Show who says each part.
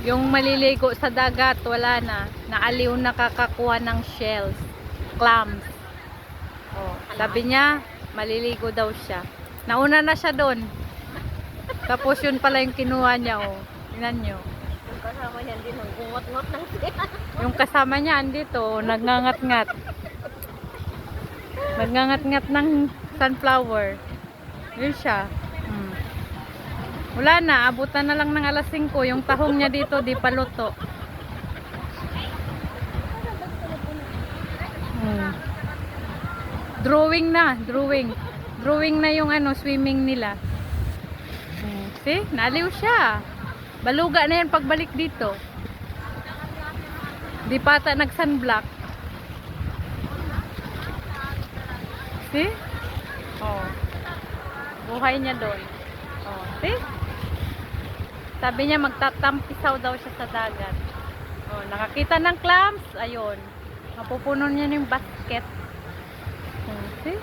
Speaker 1: Yung maliligo sa dagat, wala na. Naaliw na kakakuha ng shells. Clams. Oh, sabi niya, maliligo daw siya. Nauna na siya doon. Tapos yun pala yung kinuha niya, oh. Tingnan nyo.
Speaker 2: Yung kasama niya din, ngungot-ngot ng siya.
Speaker 1: Yung kasama niya andito, oh, nagngangat-ngat. Nagngangat-ngat ng sunflower. Yun siya. Wala na, abutan na lang ng alas 5. Yung tahong niya dito, di pa luto. Drawing na, drawing. Drawing na yung ano, swimming nila. See? Naaliw siya. Baluga na yan pagbalik dito. Di pata nag-sunblock. See? Oh. Buhay niya doon. Oh, see? Sabi niya magtatampisaw daw siya sa dagat. Oh, nakakita ng clams. Ayun. Mapupuno niya yung basket. See?